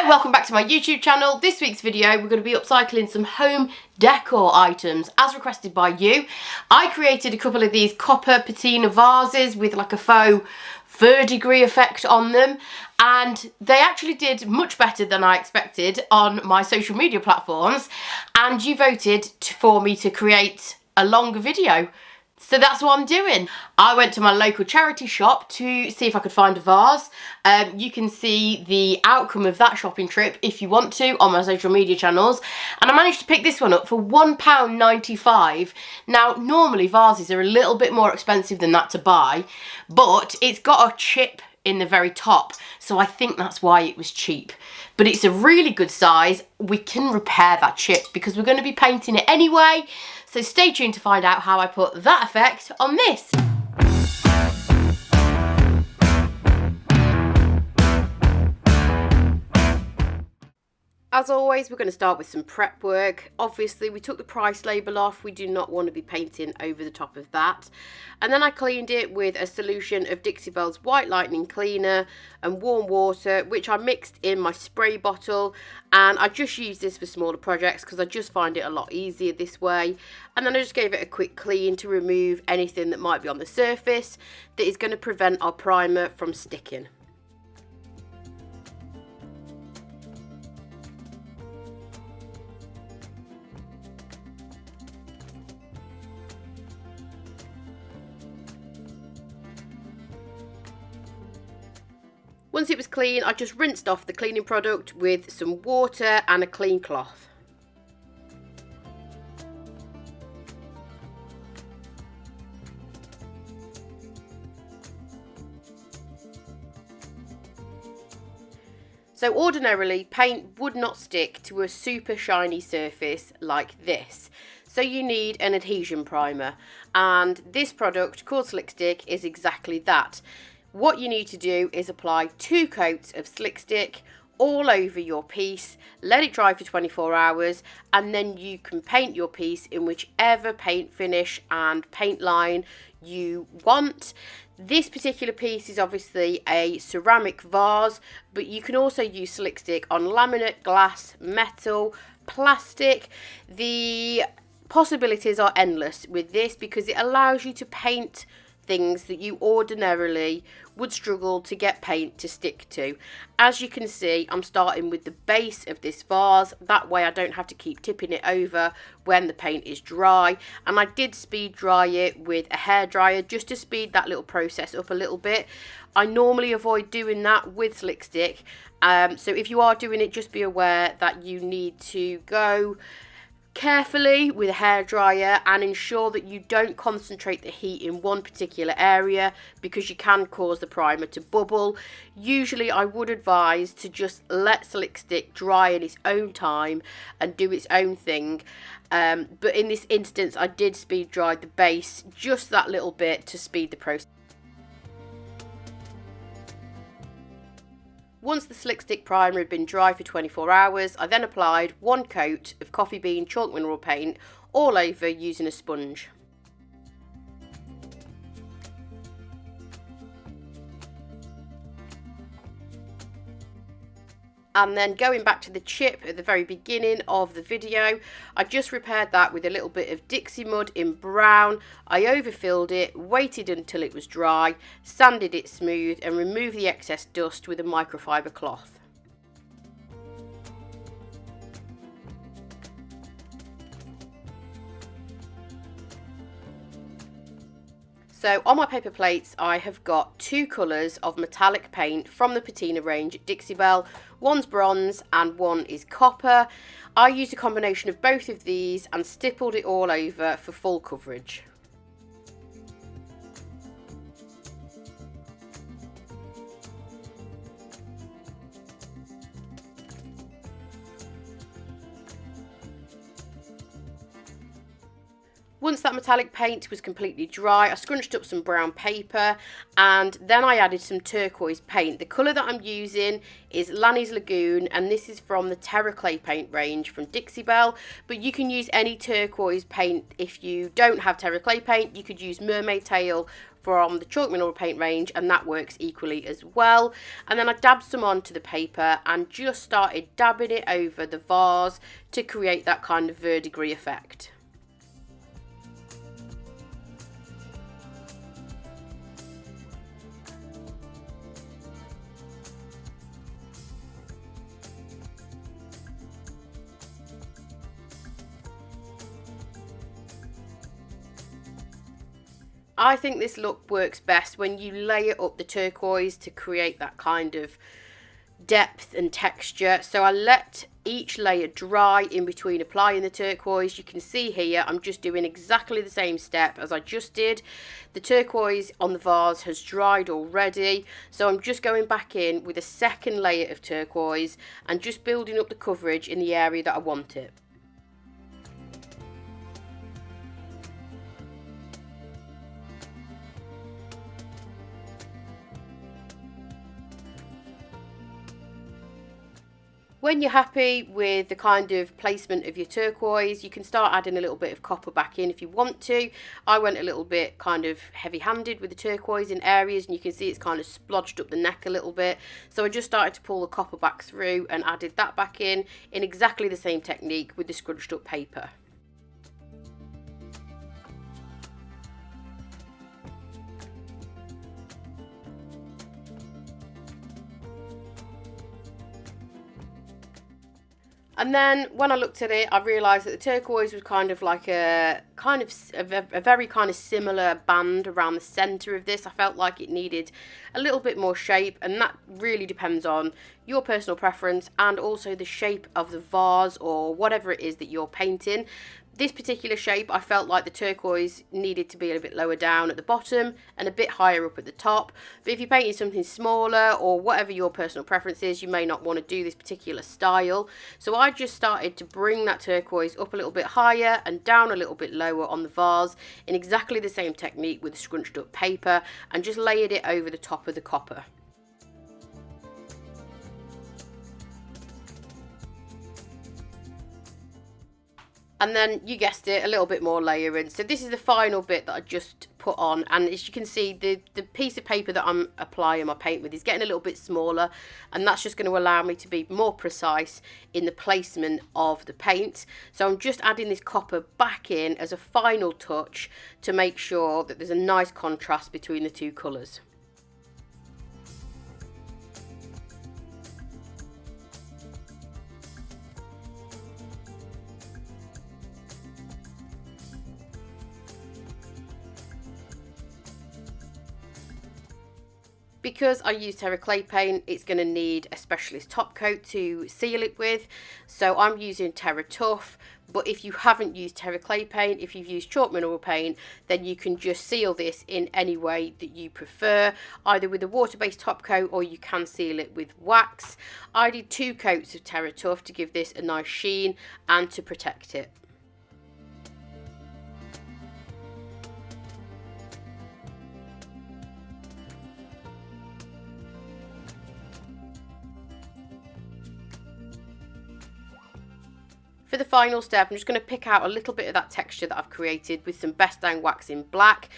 Hello, welcome back to my YouTube channel. This week's video we're going to be upcycling some home decor items as requested by you. I created a couple of these copper patina vases with like a faux verdigris effect on them, and they actually did much better than I expected on my social media platforms, and you voted for me to create a longer video. So that's what I'm doing. I went to my local charity shop to see if I could find a vase. You can see the outcome of that shopping trip if you want to on my social media channels. And I managed to pick this one up for £1.95. Now, normally vases are a little bit more expensive than that to buy, but it's got a chip in the very top, so I think that's why it was cheap. But it's a really good size. We can repair that chip because we're going to be painting it anyway. So stay tuned to find out how I put that effect on this. As always, we're going to start with some prep work. Obviously, we took the price label off. We do not want to be painting over the top of that. And then I cleaned it with a solution of Dixie Belle's White Lightning Cleaner and warm water, which I mixed in my spray bottle. And I just use this for smaller projects because I just find it a lot easier this way. And then I just gave it a quick clean to remove anything that might be on the surface that is going to prevent our primer from sticking. Once it was clean, I just rinsed off the cleaning product with some water and a clean cloth. So ordinarily, paint would not stick to a super shiny surface like this. So you need an adhesion primer, and this product called Slick Stick is exactly that. What you need to do is apply 2 coats of Slick Stick all over your piece, let it dry for 24 hours, and then you can paint your piece in whichever paint finish and paint line you want. This particular piece is obviously a ceramic vase, but you can also use Slick Stick on laminate, glass, metal, plastic. The possibilities are endless with this because it allows you to paint things that you ordinarily would struggle to get paint to stick to. As you can see, I'm starting with the base of this vase. That way I don't have to keep tipping it over when the paint is dry. And I did speed dry it with a hairdryer just to speed that little process up a little bit. I normally avoid doing that with Slick Stick. So if you are doing it, just be aware that you need to go carefully with a hairdryer and ensure that you don't concentrate the heat in one particular area because you can cause the primer to bubble. Usually I would advise to just let Slick Stick dry in its own time and do its own thing. But in this instance I did speed dry the base just that little bit to speed the process. Once the Slick Stick primer had been dry for 24 hours, I then applied 1 coat of coffee bean chalk mineral paint all over using a sponge. And then going back to the chip at the very beginning of the video, I just repaired that with a little bit of Dixie mud in brown. I overfilled it, waited until it was dry, sanded it smooth and removed the excess dust with a microfiber cloth. So on my paper plates I have got 2 colours of metallic paint from the Patina range at Dixie Belle. One's bronze and one is copper. I used a combination of both of these and stippled it all over for full coverage. Once that metallic paint was completely dry, I scrunched up some brown paper and then I added some turquoise paint. The colour that I'm using is Lanny's Lagoon, and this is from the Terra Clay Paint range from Dixie Belle, but you can use any turquoise paint. If you don't have Terra Clay Paint, you could use Mermaid Tail from the chalk mineral paint range, and that works equally as well. And then I dabbed some onto the paper and just started dabbing it over the vase to create that kind of verdigris effect. I think this look works best when you layer up the turquoise to create that kind of depth and texture. So I let each layer dry in between applying the turquoise. You can see here I'm just doing exactly the same step as I just did. The turquoise on the vase has dried already, so I'm just going back in with a second layer of turquoise and just building up the coverage in the area that I want it. When you're happy with the kind of placement of your turquoise, you can start adding a little bit of copper back in if you want to. I went a little bit kind of heavy-handed with the turquoise in areas, and you can see it's kind of splodged up the neck a little bit. So I just started to pull the copper back through and added that back in exactly the same technique with the scrunched up paper. And then when I looked at it, I realised that the turquoise was kind of like a very kind of similar band around the centre of this. I felt like it needed a little bit more shape, and that really depends on your personal preference and also the shape of the vase or whatever it is that you're painting. This particular shape, I felt like the turquoise needed to be a bit lower down at the bottom and a bit higher up at the top. But if you're painting something smaller or whatever your personal preference is, you may not want to do this particular style. So I just started to bring that turquoise up a little bit higher and down a little bit lower on the vase in exactly the same technique with the scrunched up paper, and just layered it over the top of the copper. And then, you guessed it, a little bit more layering. So this is the final bit that I just put on, and as you can see, the piece of paper that I'm applying my paint with is getting a little bit smaller, and that's just going to allow me to be more precise in the placement of the paint. So I'm just adding this copper back in as a final touch to make sure that there's a nice contrast between the two colours. Because I use Terra Clay Paint, it's going to need a specialist top coat to seal it with. So I'm using Terra Tough. But if you haven't used Terra Clay Paint, if you've used chalk mineral paint, then you can just seal this in any way that you prefer, either with a water-based top coat or you can seal it with wax. I did 2 coats of Terra Tough to give this a nice sheen and to protect it. For the final step, I'm just going to pick out a little bit of that texture that I've created with some Best Dang wax in black.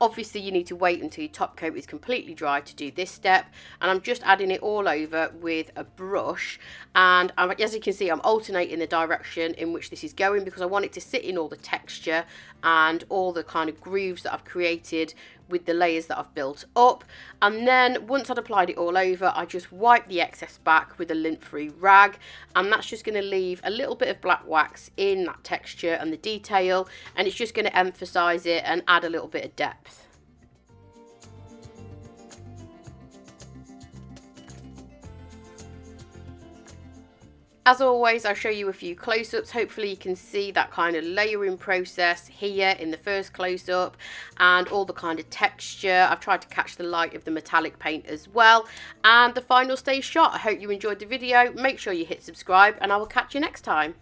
Obviously you need to wait until your top coat is completely dry to do this step, and I'm just adding it all over with a brush, and as you can see I'm alternating the direction in which this is going because I want it to sit in all the texture and all the kind of grooves that I've created with the layers that I've built up. And then once I'd applied it all over, I just wipe the excess back with a lint-free rag, and that's just going to leave a little bit of black wax in that texture and the detail, and it's just going to emphasize it and add a little bit of depth. As always, I'll show you a few close-ups. Hopefully you can see that kind of layering process here in the first close-up and all the kind of texture. I've tried to catch the light of the metallic paint as well. And the final stage shot. I hope you enjoyed the video. Make sure you hit subscribe and I will catch you next time.